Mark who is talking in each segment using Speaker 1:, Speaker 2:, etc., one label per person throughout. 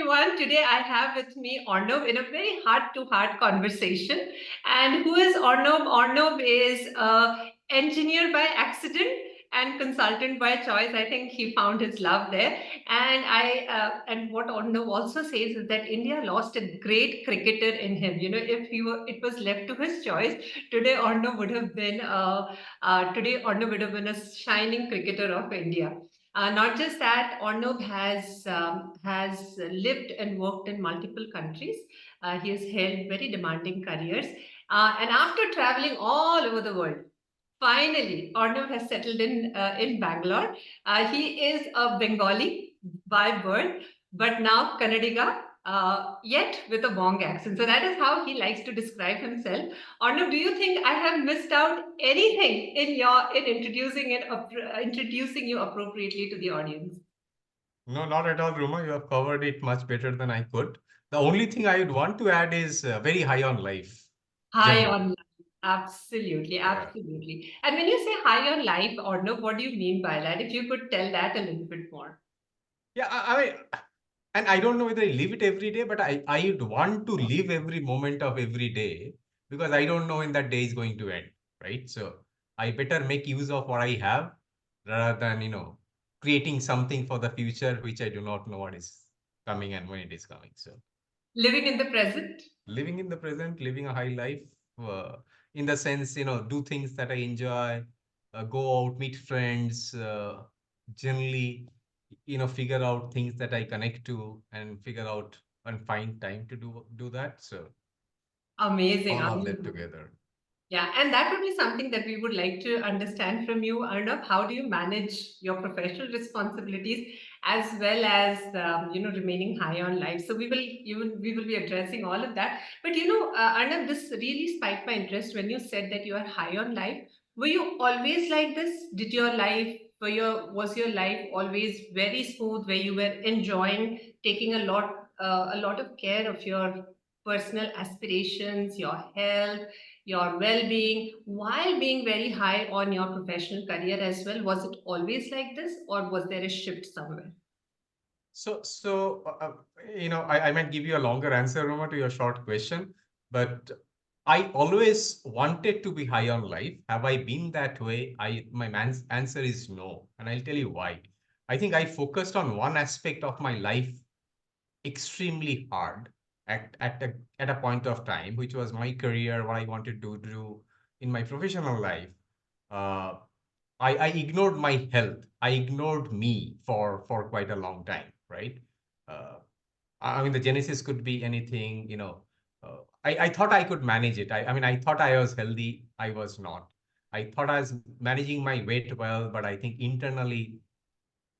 Speaker 1: everyone. Today I have with me Arnab in a very heart-to-heart conversation. And who is Arnab? Arnab is a engineer by accident and consultant by choice. I think he found his love there. And what Arnab also says is that India lost a great cricketer in him. If it was left to his choice, today Arnab would have been a shining cricketer of India. Not just that, Arnab has lived and worked in multiple countries. He has held very demanding careers, and after traveling all over the world, finally Arnab has settled in Bangalore. He is a Bengali by birth, but now Kannadiga. Yet with a Bong accent. So that is how he likes to describe himself. Arnav, do you think I have missed out anything in introducing you appropriately to the audience?
Speaker 2: No, not at all, Ruma. You have covered it much better than I could. The only thing I would want to add is very high on life,
Speaker 1: High on
Speaker 2: generally.
Speaker 1: life. Absolutely,
Speaker 2: Yeah.
Speaker 1: absolutely. And when you say high on life, Arnav, what do you mean by that? If you could tell that a little bit more.
Speaker 2: Yeah, I mean, and I don't know whether I live it every day, but I would want to live every moment of every day because I don't know when that day is going to end, right? So I better make use of what I have rather than, creating something for the future which I do not know what is coming and when it is coming. So
Speaker 1: Living in the present.
Speaker 2: living in the present, living a high life, in the sense, do things that I enjoy, go out, meet friends, generally, figure out things that I connect to and figure out and find time to do that. So
Speaker 1: Amazing,
Speaker 2: all of that
Speaker 1: amazing.
Speaker 2: together.
Speaker 1: Yeah, and that would be something that we would like to understand from you, Arnab. How do you manage your professional responsibilities as well as remaining high on life? So we will be addressing all of that. But Arnab, this really spiked my interest when you said that you are high on life. Were you always like this? Did your life was your life always very smooth, where you were enjoying taking a lot of care of your personal aspirations, your health, your well-being, while being very high on your professional career as well? Was it always like this, or was there a shift somewhere?
Speaker 2: I might give you a longer answer, Roma, to your short question, but I always wanted to be high on life. Have I been that way? My man's answer is no, and I'll tell you why. I think I focused on one aspect of my life extremely hard at a point of time, which was my career, what I wanted to do in my professional life. Uh, I ignored my health. I ignored me for quite a long time, right? Uh, I mean, the genesis could be anything, I thought I could manage it. I mean, I thought I was healthy. I was not. I thought I was managing my weight well, but I think internally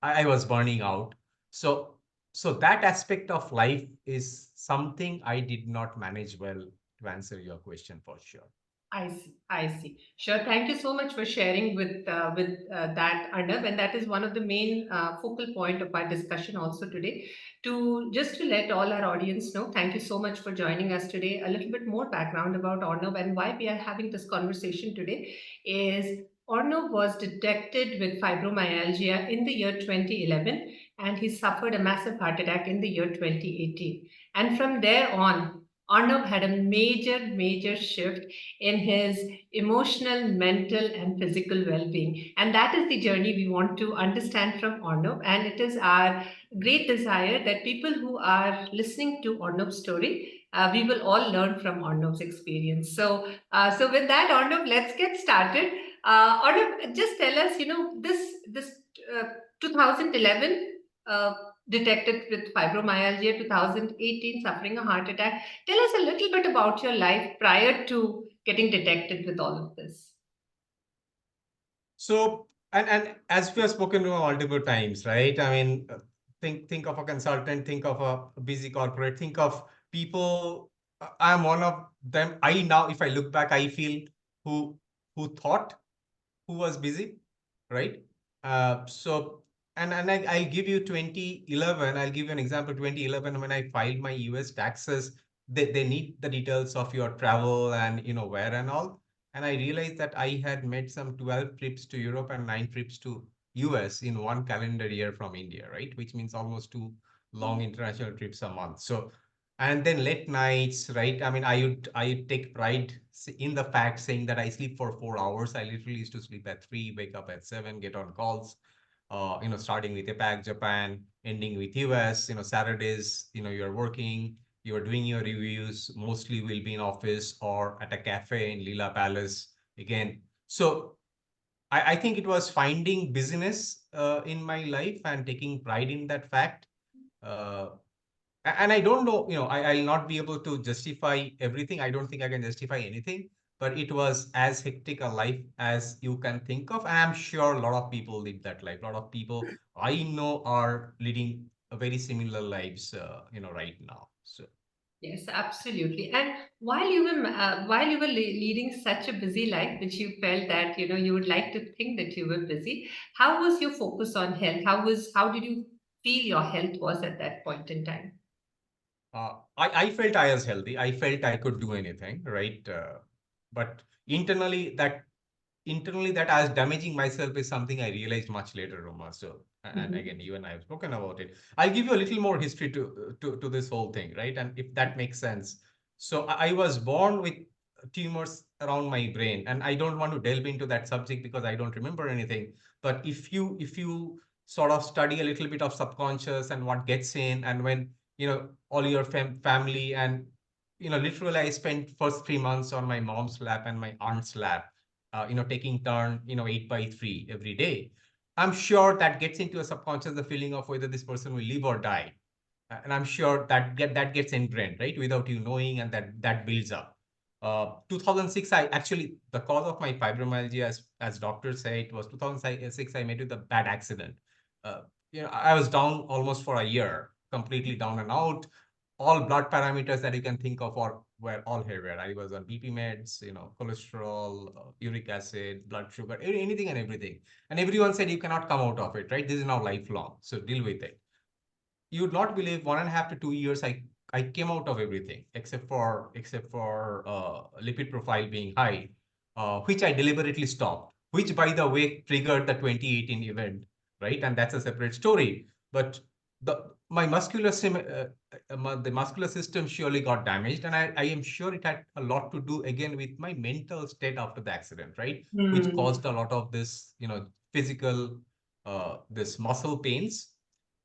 Speaker 2: I was burning out. So, so that aspect of life is something I did not manage well, to answer your question for sure.
Speaker 1: I see. I see. Sure. Thank you so much for sharing with that, Arnav. And that is one of the main focal point of our discussion also today. To let all our audience know, thank you so much for joining us today. A little bit more background about Arnav and why we are having this conversation today is Arnav was detected with fibromyalgia in the year 2011, and he suffered a massive heart attack in the year 2018. And from there on, Arnav had a major shift in his emotional, mental, and physical well being. And that is the journey we want to understand from Arnav. And it is our great desire that people who are listening to Arnav's story, we will all learn from Arnav's experience. So with that, Arnav, let's get started. Arnav, just tell us, this 2011 detected with fibromyalgia, 2018 suffering a heart attack. Tell us a little bit about your life prior to getting detected with all of this.
Speaker 2: So, and as we have spoken about multiple times, right? I mean, think of a consultant, think of a busy corporate, think of people. I'm one of them. I now, if I look back, I feel who who thought who was busy, right? So, I'll give you 2011. I'll give you an example. 2011, when I filed my US taxes, they need the details of your travel and where and all. And I realized that I had made some 12 trips to Europe and 9 trips to US in one calendar year from India, right? Which means almost long international trips a month. So, and then late nights, right? I mean, I would take pride in the fact saying that I sleep for 4 hours. I literally used to sleep at 3, wake up at 7, get on calls. Starting with APAC, Japan, ending with US. Saturdays, you're working, you're doing your reviews. Mostly will be in office or at a cafe in Lila Palace again. So I think it was finding business in my life and taking pride in that fact. Uh, and I don't know, I'll not be able to justify everything. I don't think I can justify anything, but it was as hectic a life as you can think of. And I'm sure a lot of people live that life. A lot of people I know are leading a very similar lives, right now. So.
Speaker 1: Yes, absolutely. And while you were leading such a busy life, which you felt that you would like to think that you were busy, how was your focus on health? How did you feel your health was at that point in time?
Speaker 2: I felt I was healthy. I felt I could do anything, right? But internally, that I was damaging myself is something I realized much later, Roma. So, and
Speaker 1: Mhm.
Speaker 2: again, you and I have spoken about it. I'll give you a little more history to this whole thing, right? And if that makes sense. So, I was born with tumors around my brain, and I don't want to delve into that subject because I don't remember anything. But if you sort of study a little bit of subconscious and what gets in, and when all your family and literally I spent first 3 months on my mom's lap and my aunt's lap, taking turn, 8 by 3 every day. I'm sure that gets into a subconscious the feeling of whether this person will live or die. And I'm sure that gets ingrained, right, without you knowing, and that builds up. 2006, I actually, the cause of my fibromyalgia, as doctors say, it was 2006. I met with a bad accident. Uh, I was down almost for a year, completely down and out. All blood parameters that you can think of were all haywire. I was on BP meds, cholesterol, uric acid, blood sugar, anything and everything. And everyone said you cannot come out of it, right? This is now lifelong, so deal with it. You would not believe, 1.5 to 2 years I came out of everything except for lipid profile being high, which I deliberately stopped, which by the way triggered the 2018 event, right? And that's a separate story. But the muscular system surely got damaged, and I am sure it had a lot to do again with my mental state after the accident, right? Which
Speaker 1: Hmm.
Speaker 2: caused a lot of this, physical, this muscle pains,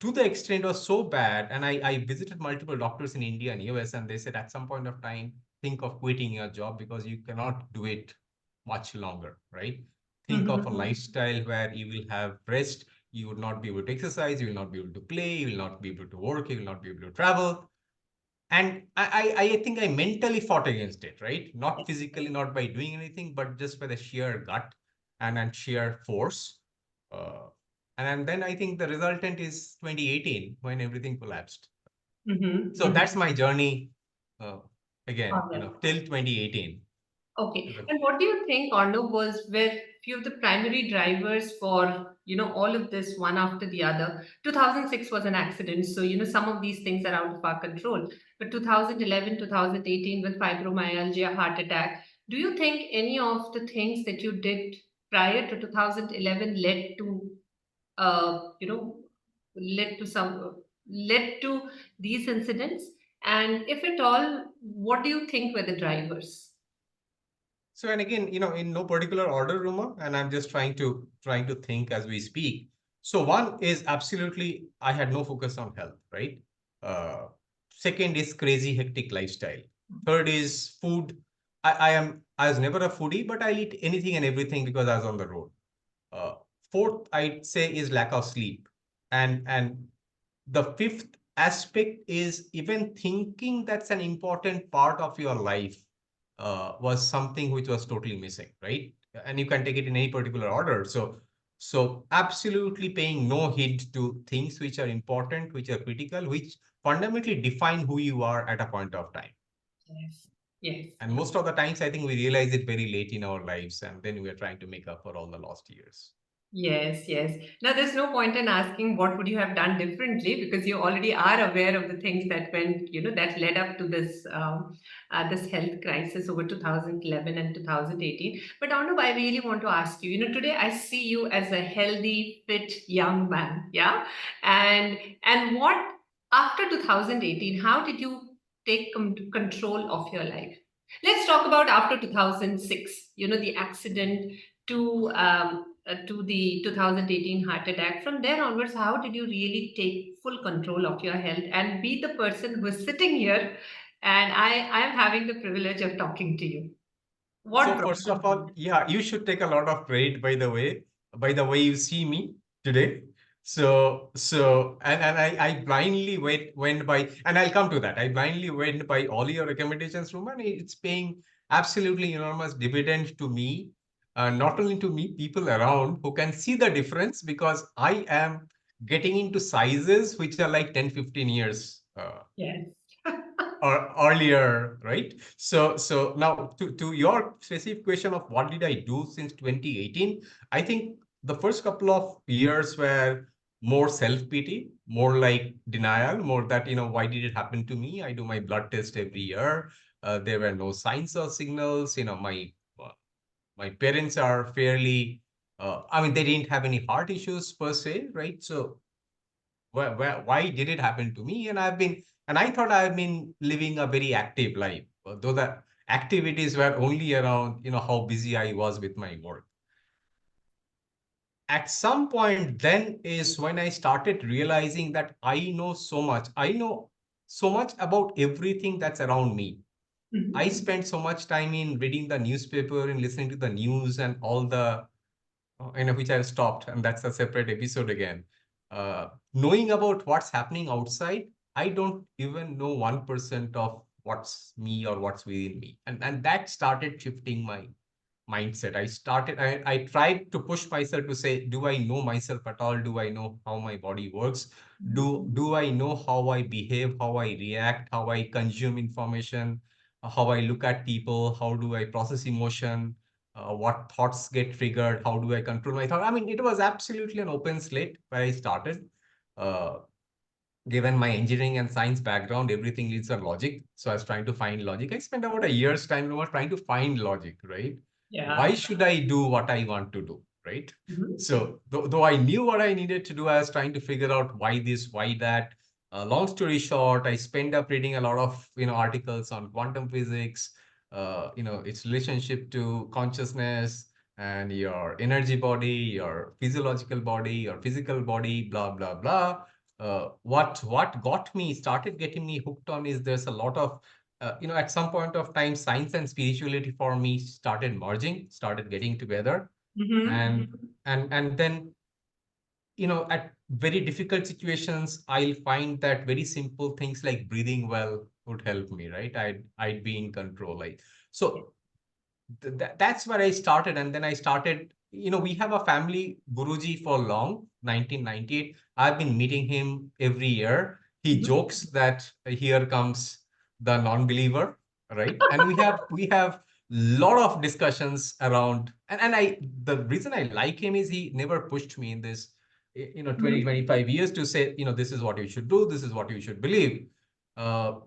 Speaker 2: to the extent was so bad. And I visited multiple doctors in India and US, and they said at some point of time, think of quitting your job because you cannot do it much longer, right? Think of a
Speaker 1: Mhm.
Speaker 2: lifestyle where you will have rest, you would not be able to exercise, you will not be able to play, you will not be able to work, you will not be able to travel. And I think I mentally fought against it, right? Not physically, not by doing anything, but just by the sheer gut and sheer force. Uh, and then I think the resultant is 2018 when everything collapsed.
Speaker 1: Mhm.
Speaker 2: So that's
Speaker 1: Mhm.
Speaker 2: my journey, uh, again,
Speaker 1: All right.
Speaker 2: till 2018.
Speaker 1: Okay.
Speaker 2: To the-
Speaker 1: And what do you think, Arnab, were few of the primary drivers for, all of this one after the other? 2006 was an accident, so, some of these things are out of our control. But 2011, 2018 with fibromyalgia, heart attack, do you think any of the things that you did prior to 2011 uh, led to led to these incidents? And if at all, what do you think were the drivers?
Speaker 2: So, and again, in no particular order, Ruma, and I'm just trying to think as we speak. So, one is absolutely I had no focus on health, right? Uh, Second is crazy hectic lifestyle. Third is food. I was never a foodie, but I'll eat anything and everything because I was on the road. Uh, Fourth, I'd say, is lack of sleep, and the fifth aspect is even thinking that's an important part of your life was something which was totally missing, right? And you can take it in any particular order. So absolutely paying no heed to things which are important, which are critical, which fundamentally define who you are at a point of time.
Speaker 1: Yes. Yes.
Speaker 2: And most of the times, I think we realize it very late in our lives, and then we are trying to make up for all the lost years.
Speaker 1: Yes, yes. Now, there's no point in asking what would you have done differently because you already are aware of the things that went, that led up to this health crisis over 2011 and 2018. But Arnav, I really want to ask you. Today I see you as a healthy, fit young man. Yeah, and what After 2018, how did you take control of your life? Let's talk about after 2006, the accident to the 2018 heart attack. From there onwards, how did you really take full control of your health and be the person who is sitting here, and I am having the privilege of talking to you? What
Speaker 2: So
Speaker 1: brought
Speaker 2: first of all, yeah, you should take a lot of credit by the way you see me today. And I blindly went by, and I'll come to that. I blindly went by all your recommendations, Roman. It's paying absolutely enormous dividend to me, not only to me, people around who can see the difference because I am getting into sizes which are like 10, 15 years
Speaker 1: Yes.
Speaker 2: or earlier, right? So now to your specific question of what did I do since 2018, I think the first couple of years were more self-pity, more like denial, more that, why did it happen to me? I do my blood test every year. There were no signs or signals. My parents are fairly, I mean, they didn't have any heart issues per se, right? So why did it happen to me? And I thought I've been living a very active life, though the activities were only around, how busy I was with my work. At some point, then is when I started realizing that I know so much. I know so much about everything that's around me. I
Speaker 1: Mhm.
Speaker 2: spent so much time in reading the newspaper and listening to the news and all the which I've stopped, and that's a separate episode again. Knowing about what's happening outside, I don't even know 1% of what's me or what's within me. And that started shifting my mindset. I tried to push myself to say, do I know myself at all? Do I know how my body works? Do I know how I behave, how I react, how I consume information, how I look at people, how do I process emotion, what thoughts get triggered, how do I control my thought? I mean, it was absolutely an open slate where I started. Uh, Given my engineering and science background, everything needs a logic. So I was trying to find logic. I spent about a year's time trying to find logic, right? Why
Speaker 1: Yeah.
Speaker 2: should I do what I want to do, right?
Speaker 1: Mhm.
Speaker 2: So though I knew what I needed to do, I was trying to figure out why this, why that. Long story short, I spent up reading a lot of articles on quantum physics, its relationship to consciousness and your energy body, your physiological body, your physical body, blah blah blah. What got me started getting me hooked on is there's a lot of at some point of time science and spirituality for me started merging, started getting together.
Speaker 1: Mhm.
Speaker 2: And then at very difficult situations I'll find that very simple things like breathing well would help me, right? I'd be in control, like. So that's where I started. And then I started, we have a family Guruji for long, 1998. I've been meeting him every year. He
Speaker 1: Mhm.
Speaker 2: jokes that here comes the non-believer, right? And we have lot of discussions around, and the reason I like him is he never pushed me in this, 20,
Speaker 1: Mhm.
Speaker 2: 25 years to say, this is what you should do, this is what you should believe. Uh,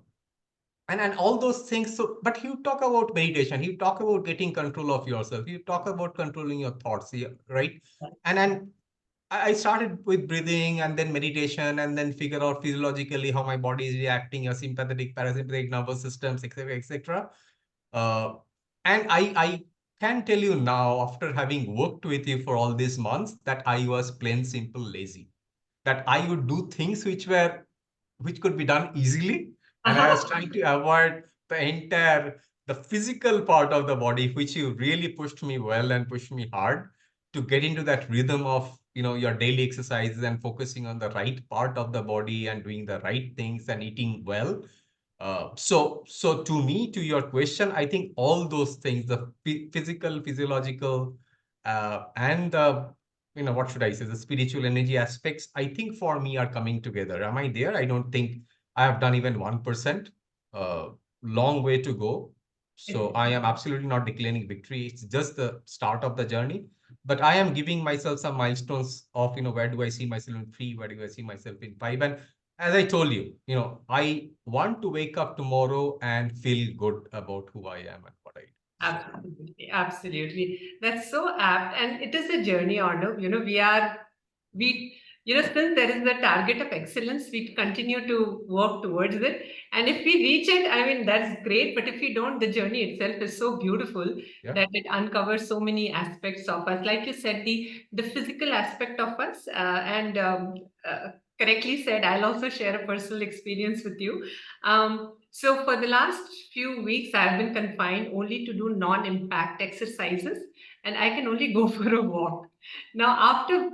Speaker 2: and all those things. So but you talk about meditation, you talk about getting control of yourself, you talk about controlling your thoughts, yeah, right? And I started with breathing and then meditation and then figure out physiologically how my body is reacting, your sympathetic parasympathetic nervous systems, etc., etc. uh, and I can tell you now, after having worked with you for all these months, that I was plain simple lazy, that I would do things which could be done easily, and I was
Speaker 1: Uh-huh.
Speaker 2: trying to avoid the physical part of the body, which you really pushed me well and pushed me hard to get into that rhythm of your daily exercises and focusing on the right part of the body and doing the right things and eating well. So to me, to your question, I think all those things, the physical, physiological, and the, what should I say, the spiritual energy aspects, I think for me are coming together. Am I there? I don't think I have done even 1%. Uh, Long way to go. So
Speaker 1: It-
Speaker 2: I am absolutely not declaring victory. It's just the start of the journey. But I am giving myself some milestones of, where do I see myself in 3, where do I see myself in 5, and as I told you, I want to wake up tomorrow and feel good about who I am and what I do. So,
Speaker 1: Absolutely, absolutely. That's so apt, and it is a journey, Arnav. We Since there is the target of excellence, we continue to work towards it. And if we reach it, I mean, that's great. But if we don't, the journey itself is so beautiful
Speaker 2: Yeah,
Speaker 1: that it uncovers so many aspects of us. Like you said, the physical aspect of us, and correctly said, I'll also share a personal experience with you. So for the last few weeks, I've been confined only to do non-impact exercises, and I can only go for a walk. Now, after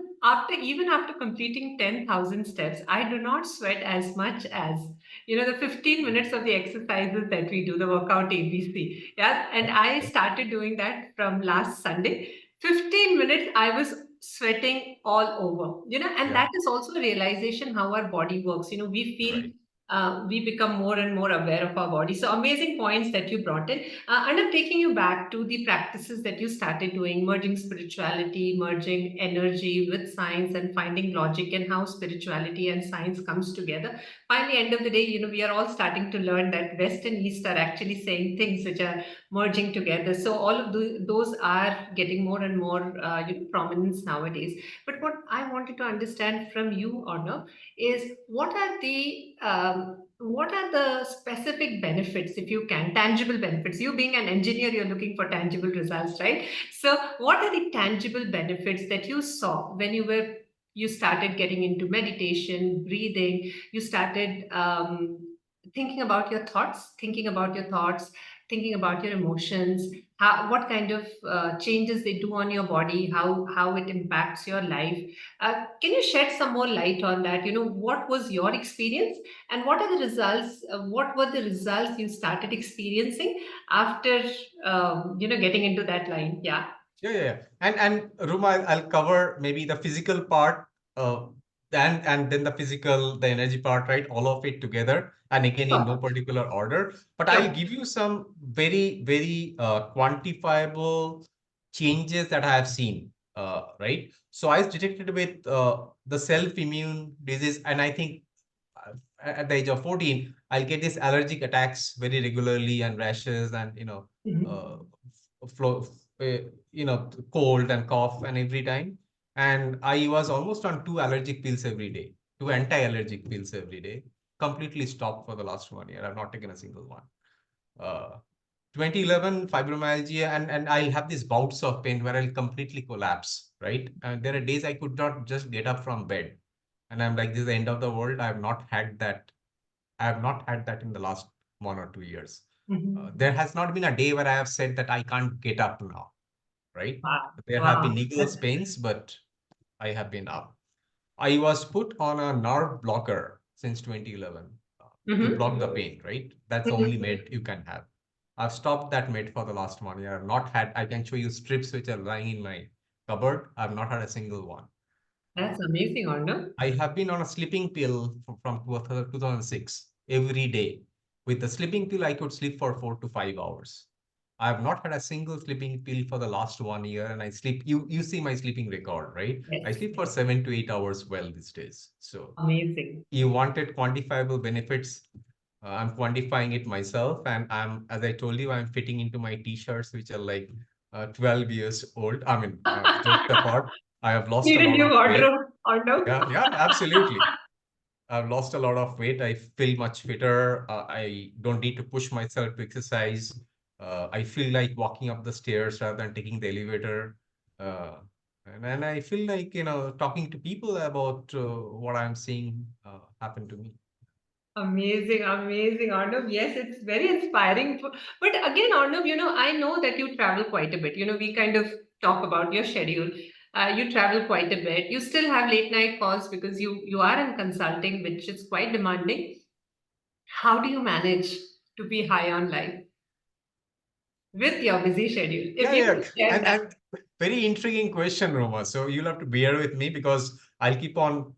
Speaker 1: completing 10,000 steps, I do not sweat as much as the 15 minutes of the exercises that we do, the workout ABC. Yeah, and I
Speaker 2: yeah,
Speaker 1: started doing that from last Sunday. 15 minutes, I was sweating all over. And
Speaker 2: yeah,
Speaker 1: that is also a realization how our body works. We feel
Speaker 2: right.
Speaker 1: we become more and more aware of our body. So amazing points that you brought in. And I'm taking you back to the practices that you started doing, merging spirituality, merging energy with science, and finding logic in how spirituality and science comes together. Finally, end of the day, we are all starting to learn that West and East are actually saying things which are merging together. So all of those are getting more and more prominence nowadays. But what I wanted to understand from you, Arnav, is what are the specific benefits, if you can, tangible benefits? You being an engineer, you're looking for tangible results, right? So what are the tangible benefits that you saw when you started getting into meditation, breathing, you started thinking about your emotions, what kind of changes they do on your body, how it impacts your life? Can you shed some more light on that? What was your experience, and what are the results? What were the results you started experiencing after getting into that line? Yeah.
Speaker 2: Yeah, yeah, yeah. And Ruma, I'll cover maybe the physical part, uh, and then the physical, the energy part, right? All of it together, and again in no
Speaker 1: Sure.
Speaker 2: particular order. But I'll
Speaker 1: Sure.
Speaker 2: give you some very, very quantifiable changes that I have seen. Right. So I was detected with the self-immune disease, and I think at the age of 14, I'll get these allergic attacks very regularly and rashes and
Speaker 1: Mhm.
Speaker 2: uh, flow, uh, cold and cough and every time. And I was almost on two allergic pills every day, two anti-allergic pills every day. Completely stopped for the last 1 year. I've not taken a single one. Uh, 2011 fibromyalgia, and I'll have these bouts of pain where I'll completely collapse. Right, and there are days I could not just get up from bed, and I'm like, this is the end of the world. I have not had that in the last 1 or 2 years. There
Speaker 1: Mhm.
Speaker 2: has not been a day where I have said that I can't get up now, right?
Speaker 1: Wow.
Speaker 2: There have been
Speaker 1: Wow.
Speaker 2: needless pains, but I have been up. I was put on a nerve blocker since 2011 to
Speaker 1: Mhm.
Speaker 2: block the pain, right? That's the only
Speaker 1: Mhm.
Speaker 2: med you can have. I've stopped that med for the last 1 year. I've not had, I can show you strips which are lying in my cupboard. I've not had a single one. Uh,
Speaker 1: That's amazing, Arnav.
Speaker 2: I have been on a sleeping pill from 2006 every day. With the sleeping pill, I could sleep for 4 to 5 hours. I have not had a single sleeping pill for the last 1 year, and I sleep. You see my sleeping record, right? I
Speaker 1: Yes.
Speaker 2: sleep for 7 to 8 hours well these days. So
Speaker 1: Amazing.
Speaker 2: you wanted quantifiable benefits. I'm quantifying it myself, and as I told you, I'm fitting into my t-shirts, which are like 12 years old. I mean, jokes apart, I have lost a
Speaker 1: Need a
Speaker 2: lot
Speaker 1: new
Speaker 2: of weight.
Speaker 1: wardrobe, Arnav.
Speaker 2: Yeah, yeah, absolutely. I've lost a lot of weight. I feel much fitter. I don't need to push myself to exercise. I feel like walking up the stairs rather than taking the elevator. Uh, and I feel like, talking to people about what I'm seeing happen to me.
Speaker 1: Amazing, amazing, Arnav. Yes, it's very inspiring. But again, Arnav, I know that you travel quite a bit. We kind of talk about your schedule. You travel quite a bit. You still have late night calls because you are in consulting, which is quite demanding. How do you manage to be high on life with your busy schedule? If
Speaker 2: Yeah,
Speaker 1: you
Speaker 2: yeah.
Speaker 1: could share that.
Speaker 2: And very intriguing question, Roma. So you'll have to bear with me because I'll keep on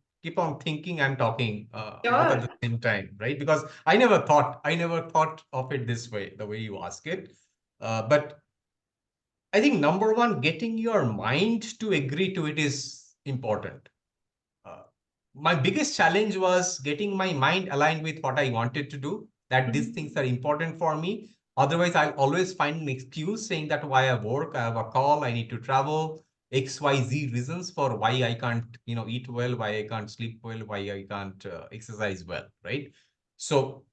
Speaker 2: thinking and talking both at
Speaker 1: Sure.
Speaker 2: the same time, right? Because I never thought of it this way, the way you ask it. But I think number one, getting your mind to agree to it is important. Uh, my biggest challenge was getting my mind aligned with what I wanted to do, that these things are important for me. Otherwise, I'll always find an excuse saying that why I work, I have a call, I need to travel. XYZ reasons for why I can't, eat well, why I can't sleep well, why I can't exercise well, right? So,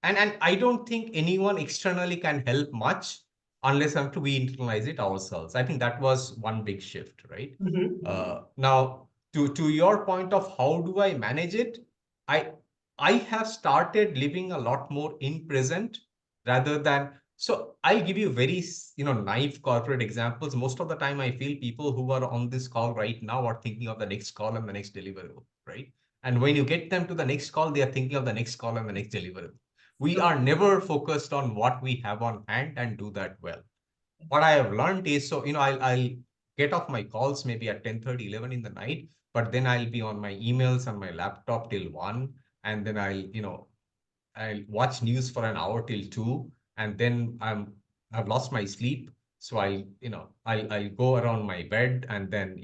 Speaker 2: and I don't think anyone externally can help much unless until we internalize it ourselves. I think that was one big shift, right?
Speaker 1: Mhm.
Speaker 2: Now, to your point of how do I manage it, I I have started living a lot more in present rather than. So I'll give you very naive corporate examples. Most of the time, I feel people who are on this call right now are thinking of the next call and the next deliverable, right? And when you get them to the next call, they are thinking of the next call and the next deliverable. We
Speaker 1: So
Speaker 2: are never focused on what we have on hand and do that well. What I have learned is, so, I'll get off my calls maybe at 10:30, 11 in the night, but then I'll be on my emails on my laptop till 1, and then I'll watch news for an hour till 2, and then I've lost my sleep. So I'll go around my bed and then,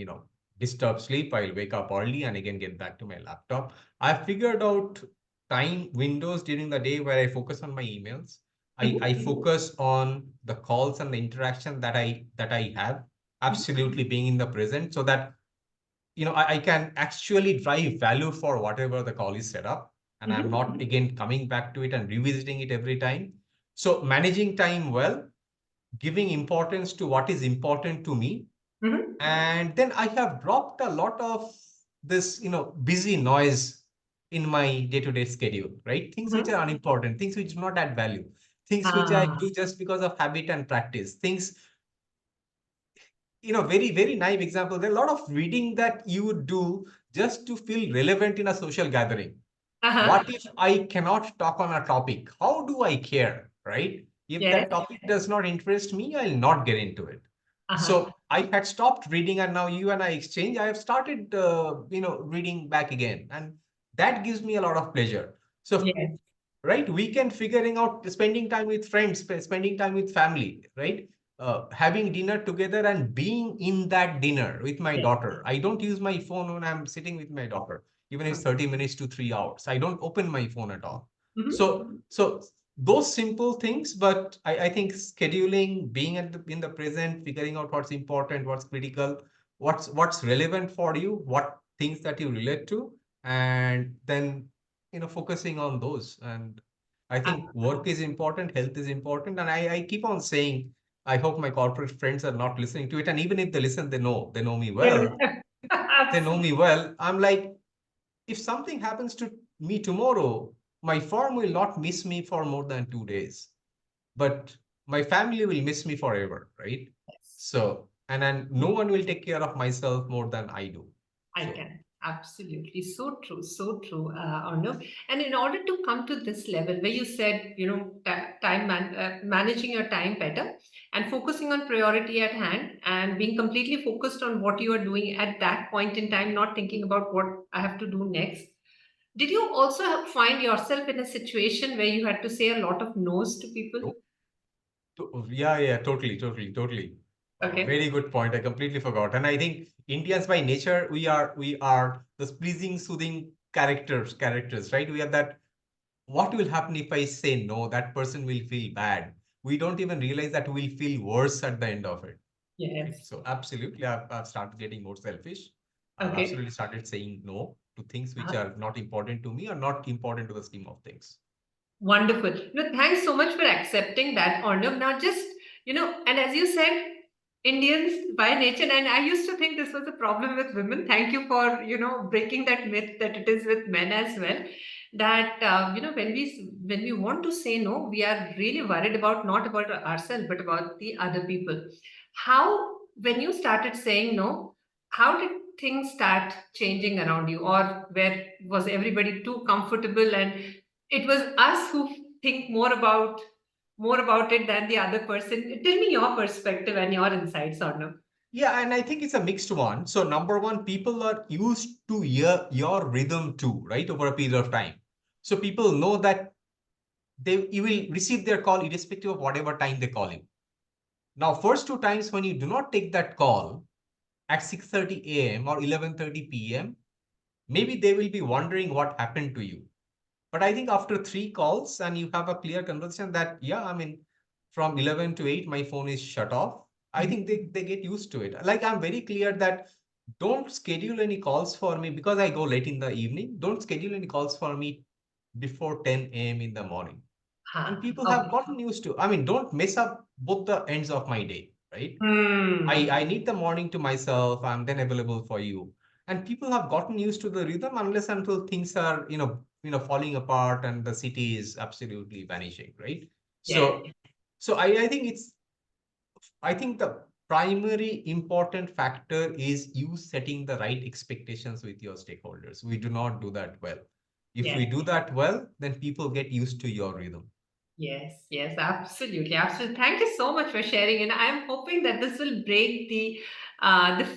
Speaker 2: disturb sleep. I'll wake up early and again get back to my laptop. I've figured out time windows during the day where I focus on my emails. I
Speaker 1: Mhm.
Speaker 2: focus on the calls and the interaction that I have, absolutely being in the present, so that I can actually drive value for whatever the call is set up, and I'm
Speaker 1: Mhm.
Speaker 2: not again coming back to it and revisiting it every time. So managing time well, giving importance to what is important to me,
Speaker 1: Mhm.
Speaker 2: and then I have dropped a lot of this busy noise in my day-to-day schedule, right? Things which are
Speaker 1: Mhm.
Speaker 2: unimportant, things which do not add value, things which I
Speaker 1: Ah,
Speaker 2: do just because of habit and practice, things, very, very naive example. There are a lot of reading that you would do just to feel relevant in a social gathering.
Speaker 1: uh-huh.
Speaker 2: What if I cannot talk on a topic? How do I care, right? If that
Speaker 1: Yes.
Speaker 2: topic does not interest me, I'll not get into it.
Speaker 1: Uh-huh.
Speaker 2: So I had stopped reading, and now you and I exchange. I have started, reading back again, and that gives me a lot of pleasure. So,
Speaker 1: Yes.
Speaker 2: right, weekend figuring out spending time with friends, spending time with family, right, having dinner together and being in that dinner with my
Speaker 1: Yes.
Speaker 2: daughter. I don't use my phone when I'm sitting with my daughter, even if it's 30 minutes to 3 hours. I don't open my phone at all.
Speaker 1: Mhm.
Speaker 2: So those simple things, but I think scheduling, being in the present, figuring out what's important, what's critical, what's relevant for you, what things that you relate to, and then focusing on those. And I
Speaker 1: Ah,
Speaker 2: think work is important, health is important, and I keep on saying, I hope my corporate friends are not listening to it, and even if they listen, they know me well.
Speaker 1: yes.
Speaker 2: They know
Speaker 1: Absolutely.
Speaker 2: me well. I'm like, if something happens to me tomorrow, my firm will not miss me for more than 2 days, but my family will miss me forever, right?
Speaker 1: Yes.
Speaker 2: So, and then no one will take care of myself more than I do.
Speaker 1: I
Speaker 2: So,
Speaker 1: can. Absolutely. So true, Arnav. And in order to come to this level where you said, managing your time better and focusing on priority at hand and being completely focused on what you are doing at that point in time, not thinking about what I have to do next. Did you also find yourself in a situation where you had to say a lot of no's to people?
Speaker 2: Yeah, yeah, totally, totally, totally.
Speaker 1: Okay.
Speaker 2: Very good point. I completely forgot. And I think Indians by nature, we are those pleasing, soothing characters, right? We are that. What will happen if I say no? That person will feel bad. We don't even realize that we'll feel worse at the end of it. Right?
Speaker 1: Yes.
Speaker 2: So absolutely, I've started getting more selfish. I've
Speaker 1: Okay.
Speaker 2: absolutely started saying no to things which
Speaker 1: Uh-huh.
Speaker 2: are not important to me or not important to the scheme of things.
Speaker 1: Wonderful. No, thanks so much for accepting that, Arnav. Now, just, and as you said, Indians by nature, and I used to think this was a problem with women. Thank you for, breaking that myth that it is with men as well. That, when we want to say no, we are really worried about not about ourselves, but about the other people. How, when you started saying no, how did things start changing around you? Or where was everybody too comfortable and it was us who think more about it than the other person? Tell me your perspective and your insights on it.
Speaker 2: Yeah, and I think it's a mixed one. So number one, people are used to your rhythm too, right? Over a period of time. So people know that you will receive their call irrespective of whatever time they call you. Now, first two times when you do not take that call at 6:30 a.m. or 11:30 p.m., maybe they will be wondering what happened to you. But I think after three calls and you have a clear conversation that, yeah, I mean, from 11 to 8, my phone is shut off. I think they get used to it. Like I'm very clear that don't schedule any calls for me because I go late in the evening. Don't schedule any calls for me before 10 a.m. in the morning. And
Speaker 1: Huh.
Speaker 2: people have
Speaker 1: Okay.
Speaker 2: gotten used to. I mean, don't mess up both the ends of my day, right?
Speaker 1: Hmm.
Speaker 2: I need the morning to myself. I'm then available for you. And people have gotten used to the rhythm unless until things are, falling apart and the city is absolutely vanishing, right?
Speaker 1: Yes.
Speaker 2: So I think the primary important factor is you setting the right expectations with your stakeholders. We do not do that well. If we
Speaker 1: Yes.
Speaker 2: do that well, then people get used to your rhythm.
Speaker 1: Yes, yes, absolutely, absolutely. Thank you so much for sharing, and I'm hoping that this will break the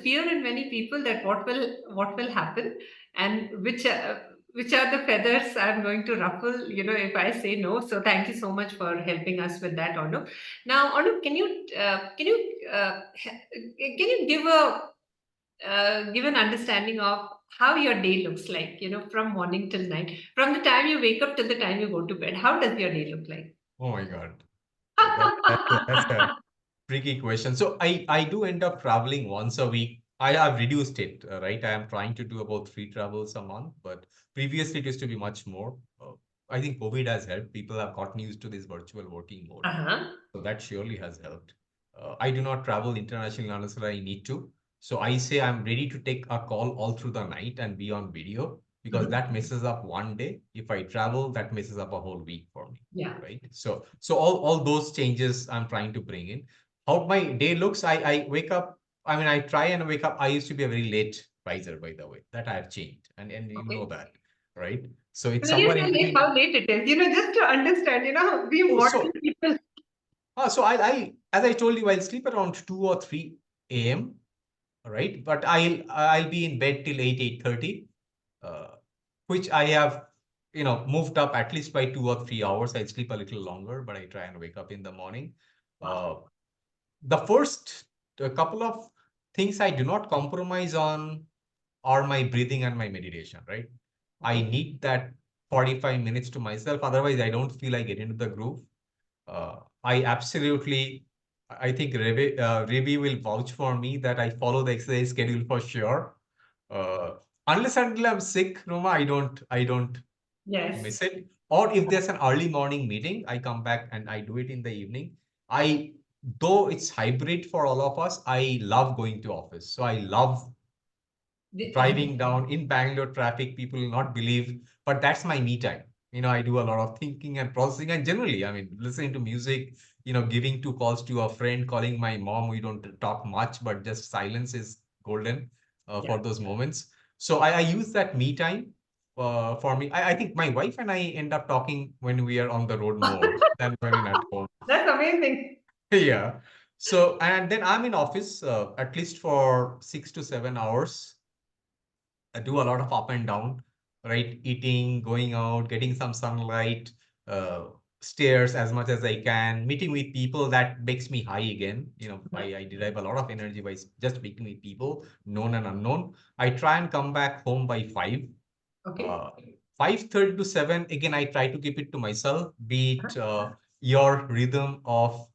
Speaker 1: fear in many people that what will happen, and which are the feathers I'm going to ruffle, if I say no. So thank you so much for helping us with that, Arnab. Now, Arnab, can you give an understanding of how your day looks like, from morning till night, from the time you wake up till the time you go to bed? How does your day look like?
Speaker 2: Oh my God. That's a tricky question. So I do end up traveling once a week. I have reduced it, right? I am trying to do about 3 travels a month, but previously it used to be much more. I think COVID has helped. People have gotten used to this virtual working mode.
Speaker 1: Uh-huh.
Speaker 2: So that surely has helped. I do not travel internationally unless I need to. So I say I'm ready to take a call all through the night and be on video because
Speaker 1: Mhm.
Speaker 2: that messes up one day. If I travel, that messes up a whole week for me,
Speaker 1: Yeah.
Speaker 2: right? So all those changes I'm trying to bring in. How my day looks, I wake up. I mean, I try and wake up. I used to be a very late riser, by the way. That I have changed, and you know
Speaker 1: Okay.
Speaker 2: that, right? So it's
Speaker 1: Can you
Speaker 2: somewhere
Speaker 1: tell
Speaker 2: in
Speaker 1: me
Speaker 2: between.
Speaker 1: how late it is? Just to understand, we
Speaker 2: Oh,
Speaker 1: modern people.
Speaker 2: so as I told you, I'll sleep around 2 or 3 a.m. Right, but I'll be in bed till 8:30, uh, which I have moved up at least by 2 or 3 hours. I sleep a little longer, but I try and wake up in the morning.
Speaker 1: Wow.
Speaker 2: Uh, the first couple of things I do not compromise on are my breathing and my meditation. Right, I
Speaker 1: Okay.
Speaker 2: need that 45 minutes to myself. Otherwise, I don't feel I get into the groove. I absolutely, I think Revi will vouch for me that I follow the exercise schedule for sure. Uh, Unless until I'm sick, Roma, I don't
Speaker 1: Yes.
Speaker 2: miss it. Or if there's an early morning meeting, I come back and I do it in the evening. I, though it's hybrid for all of us, I love going to office. So I love
Speaker 1: The-
Speaker 2: driving down in Bangalore traffic, people will not believe, but that's my me time. I do a lot of thinking and processing, and generally, I mean, listening to music, giving 2 calls to a friend, calling my mom. We don't talk much, but just silence is golden
Speaker 1: yeah.
Speaker 2: for those moments. So I use that me time for me. I think my wife and I end up talking when we are on the road more than when in at home.
Speaker 1: That's amazing.
Speaker 2: Yeah. So, and then I'm in office at least for 6 to 7 hours. I do a lot of up and down, right? Eating, going out, getting some sunlight, uh, stairs as much as I can, meeting with people that makes me high again. I derive a lot of energy by just meeting with people, known and unknown. I try and come back home by 5.
Speaker 1: Okay.
Speaker 2: uh, 5:30 to 7, again, I try to keep it to myself, be it your rhythm of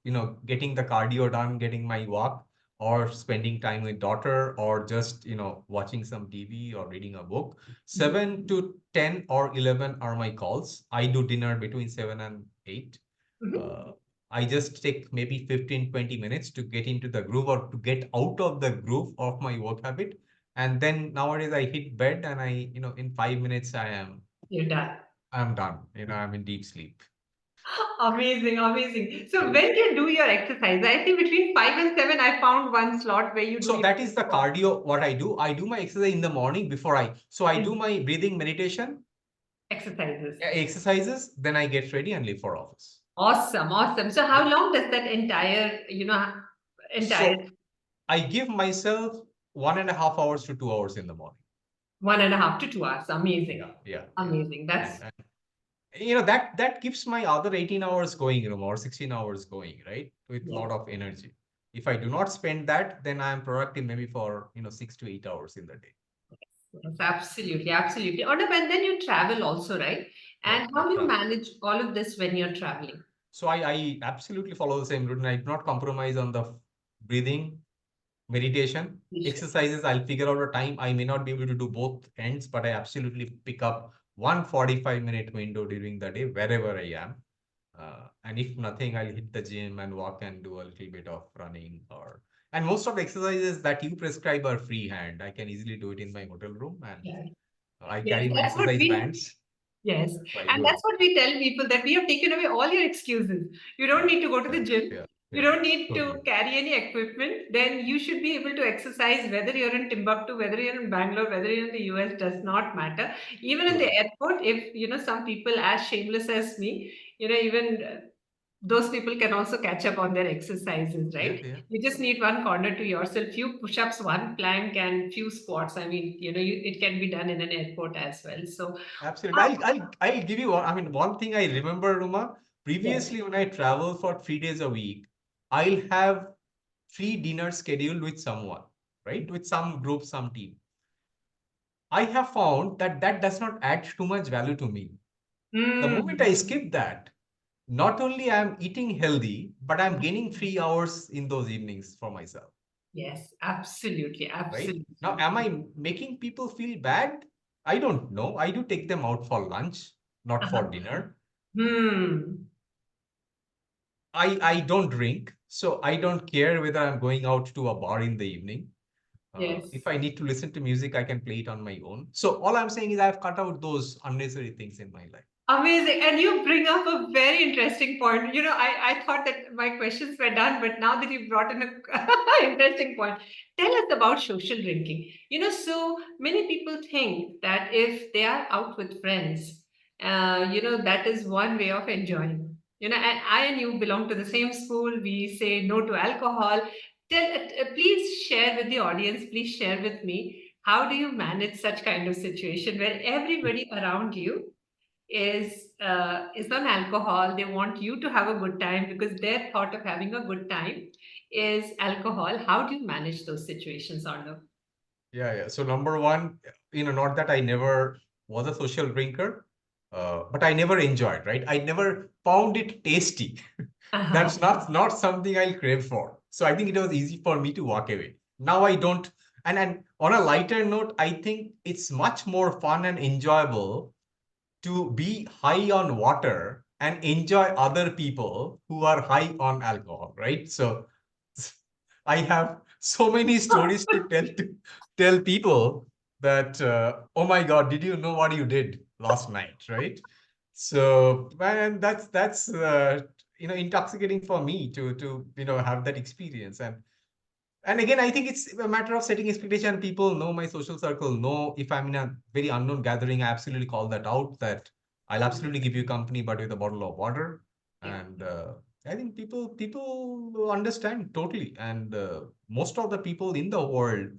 Speaker 2: getting the cardio done, getting my walk, or spending time with daughter, or just watching some TV or reading a book. 7 to 10 or 11 are my calls. I do dinner between 7 and 8.
Speaker 1: Mhm.
Speaker 2: uh, I just take maybe 15-20 minutes to get into the groove or to get out of the groove of my work habit. And then nowadays I hit bed and in 5 minutes
Speaker 1: You're done.
Speaker 2: I'm done. I'm in deep sleep.
Speaker 1: Amazing, amazing. So
Speaker 2: Yeah.
Speaker 1: when you do your exercise, I think between 5 and 7, I found one slot where you do
Speaker 2: So
Speaker 1: your
Speaker 2: that is the cardio. What I do, I do my exercise in the morning before so I do
Speaker 1: in-
Speaker 2: my breathing meditation,
Speaker 1: exercises.
Speaker 2: exercises, then I get ready and leave for office.
Speaker 1: Awesome, awesome. So how
Speaker 2: Right.
Speaker 1: long does that entire
Speaker 2: So I give myself 1.5 hours to 2 hours in the morning.
Speaker 1: 1.5 to 2 hours?
Speaker 2: Yeah,
Speaker 1: Amazing,
Speaker 2: yeah, yeah.
Speaker 1: amazing.
Speaker 2: And,
Speaker 1: That's
Speaker 2: and that keeps my other 18 hours going, or 16 hours going, right? With a lot
Speaker 1: yes,
Speaker 2: of energy. If I do not spend that, then I am productive maybe for 6 to 8 hours in the day.
Speaker 1: yes, absolutely, absolutely. Arnab, and then you travel also, right?
Speaker 2: Yeah,
Speaker 1: And
Speaker 2: I
Speaker 1: how do you
Speaker 2: travel.
Speaker 1: manage all of this when you're traveling?
Speaker 2: So I absolutely follow the same routine. I do not compromise on the breathing, meditation, exercises. I'll figure out a time. I may not be able to do both ends, but I absolutely pick up one 45-minute window during the day, wherever I am. And if nothing, I'll hit the gym and walk and do a little bit of running or and most of the exercises that you prescribe are freehand. I can easily do it in my hotel room and
Speaker 1: Yeah.
Speaker 2: I
Speaker 1: Yes,
Speaker 2: carry my
Speaker 1: that's what
Speaker 2: exercise
Speaker 1: we
Speaker 2: bands.
Speaker 1: yes,
Speaker 2: So I
Speaker 1: and
Speaker 2: do
Speaker 1: that's
Speaker 2: it.
Speaker 1: what we tell people that we have taken away all your excuses. You don't need to go to the
Speaker 2: Correct.
Speaker 1: gym.
Speaker 2: Yeah.
Speaker 1: You
Speaker 2: Yeah.
Speaker 1: don't need
Speaker 2: Totally.
Speaker 1: to carry any equipment. Then you should be able to exercise whether you're in Timbuktu, whether you're in Bangalore, whether you're in the US, does not matter. Even in the
Speaker 2: Totally.
Speaker 1: airport, if some people as shameless as me, even those people can also catch up on their exercises,
Speaker 2: Yeah.
Speaker 1: right?
Speaker 2: Yeah.
Speaker 1: You just need one corner to yourself, few push-ups, one plank, and few squats. I mean, it can be done in an airport as well. So,
Speaker 2: Absolutely. I'll give you one. I mean, one thing I remember, Ruma,
Speaker 1: yes.
Speaker 2: previously when I travel for 3 days a week, I'll have free dinner scheduled with someone, right? With some group, some team. I have found that that does not add too much value to me. The moment
Speaker 1: Mm.
Speaker 2: I skip that, not only I'm eating healthy, but I'm gaining 3 hours in those evenings for myself,
Speaker 1: Yes, absolutely,
Speaker 2: right? Now,
Speaker 1: absolutely.
Speaker 2: am I making people feel bad? I don't know. I do take them out for lunch, not for
Speaker 1: Uh-huh.
Speaker 2: dinner.
Speaker 1: Hmm.
Speaker 2: I don't drink, so I don't care whether I'm going out to a bar in the evening. If
Speaker 1: Yes.
Speaker 2: I need to listen to music, I can play it on my own. So all I'm saying is I've cut out those unnecessary things in my life.
Speaker 1: Amazing. And you bring up a very interesting point. I thought that my questions were done, but now that you brought in a interesting point, tell us about social drinking. So many people think that if they are out with friends, that is one way of enjoying. And I and you belong to the same school. We say no to alcohol. Please share with the audience, please share with me, how do you manage such kind of situation where everybody around you is on alcohol. They want you to have a good time because their thought of having a good time is alcohol. How do you manage those situations, Arnav?
Speaker 2: Yeah, yeah. So number one, not that I never was a social drinker, but I never enjoyed, right? I never found it tasty.
Speaker 1: Uh-huh.
Speaker 2: That's not something I'll crave for. So I think it was easy for me to walk away. Now I don't. And on a lighter note, I think it's much more fun and enjoyable to be high on water and enjoy other people who are high on alcohol, right? So I have so many stories to tell people that oh my god, did you know what you did last night, right? So man, that's intoxicating for me to have that experience. And again, I think it's a matter of setting expectation. People know my social circle, know if I'm in a very unknown gathering, I absolutely call that out that I'll absolutely give you company, but with a bottle of water.
Speaker 1: Yeah.
Speaker 2: And I think people understand totally. And most of the people in the world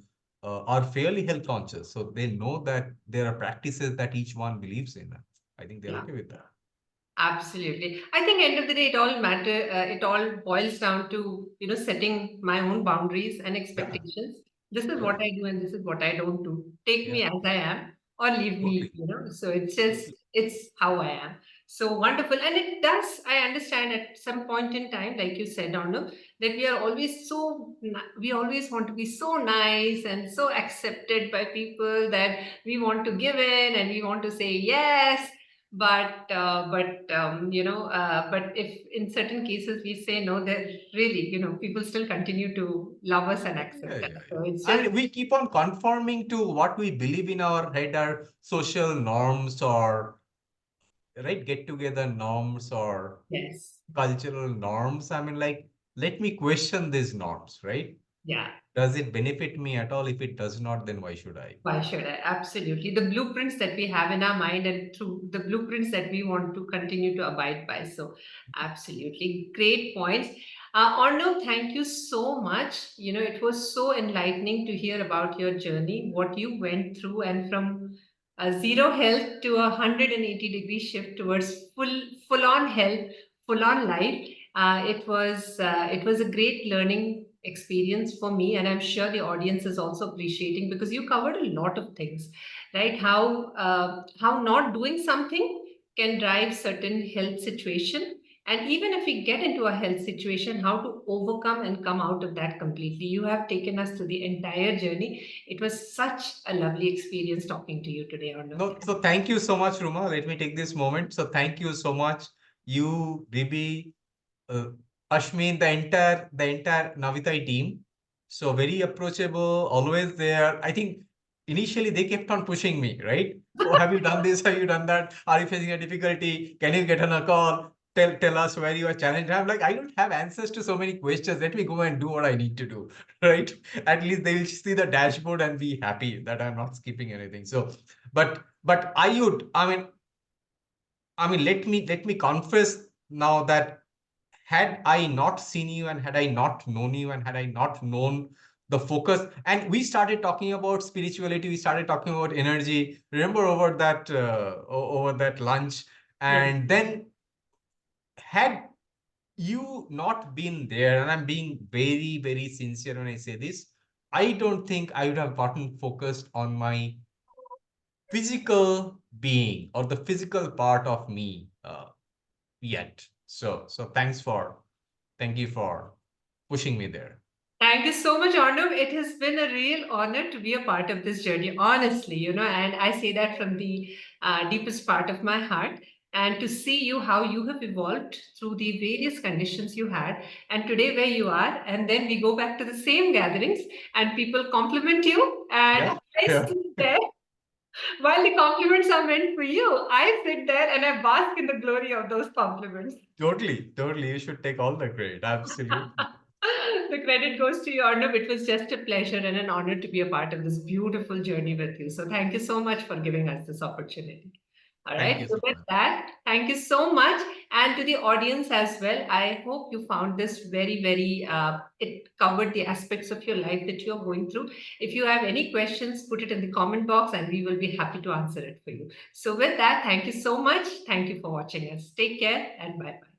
Speaker 2: are fairly health conscious. So they know that there are practices that each one believes in. I think they're
Speaker 1: Yeah.
Speaker 2: okay with that.
Speaker 1: Absolutely. I think end of the day, it all boils down to, setting my own boundaries and
Speaker 2: Yeah.
Speaker 1: expectations. This is what
Speaker 2: Yeah.
Speaker 1: I do and this is what I don't do. Take
Speaker 2: Yeah.
Speaker 1: me as I am or leave me,
Speaker 2: Totally.
Speaker 1: So
Speaker 2: Totally.
Speaker 1: it's how I am. So wonderful. And it does, I understand at some point in time, like you said, Arnav, that we always want to be so nice and so accepted by people that we want to give in and we want to say yes, but if in certain cases we say no, then really, people still continue to love us and
Speaker 2: Yeah, yeah,
Speaker 1: accept us.
Speaker 2: yeah, yeah.
Speaker 1: So it's just
Speaker 2: And we keep on conforming to what we believe in our head are social norms or right get together norms or
Speaker 1: yes,
Speaker 2: cultural norms. I mean, like, let me question these norms, right?
Speaker 1: yeah.
Speaker 2: Does it benefit me at all? If it does not, then why should I?
Speaker 1: Why should I? Absolutely. The blueprints that we have in our mind and through the blueprints that we want to continue to abide by. So, absolutely. Great points. Arnav, thank you so much. It was so enlightening to hear about your journey, what you went through, and from zero health to a 180-degree shift towards full on health, full on life. It was a great learning experience for me, and I'm sure the audience is also appreciating because you covered a lot of things, right? How not doing something can drive certain health situation, And even if we get into a health situation, how to overcome and come out of that completely. You have taken us through the entire journey. It was such a lovely experience talking to you today, Arnav.
Speaker 2: No, so thank you so much, Ruma. Let me take this moment. So thank you so much, you, Bibi, uh, Ashmin, the entire Navitae team. So very approachable, always there. I think initially they kept on pushing me, right? Oh, have you done this? Have you done that? Are you facing a difficulty? Can you get on a call? Tell us where you are challenged. I'm like, I don't have answers to so many questions. Let me go and do what I need to do, right? At least they will see the dashboard and be happy that I'm not skipping anything. So, but I mean, let me confess now that had I not seen you and had I not known you and had I not known the focus, and we started talking about spirituality, we started talking about energy. Remember over that lunch,
Speaker 1: Yes.
Speaker 2: and then had you not been there, and I'm being very very sincere when I say this, I don't think I would have gotten focused on my physical being or the physical part of me yet. So thank you for pushing me there.
Speaker 1: Thank you so much, Arnav. It has been a real honor to be a part of this journey, honestly, and I say that from the deepest part of my heart. And to see you, how you have evolved through the various conditions you had, and today where you are, and then we go back to the same gatherings, and people compliment you, and
Speaker 2: Yeah,
Speaker 1: I
Speaker 2: yeah,
Speaker 1: sit there while the compliments are meant for you. I sit there and I bask in the glory of those compliments.
Speaker 2: totally, totally. You should take all the credit. Absolutely.
Speaker 1: The credit goes to you, Arnab. It was just a pleasure and an honor to be a part of this beautiful journey with you. So thank you so much for giving us this opportunity. All
Speaker 2: Thank
Speaker 1: right.
Speaker 2: you
Speaker 1: So
Speaker 2: so
Speaker 1: with
Speaker 2: much.
Speaker 1: that, thank you so much. And to the audience as well, I hope you found this very, it covered the aspects of your life that you're going through. If you have any questions, put it in the comment box and we will be happy to answer it for you. So with that, thank you so much. Thank you for watching us. Take care and bye bye.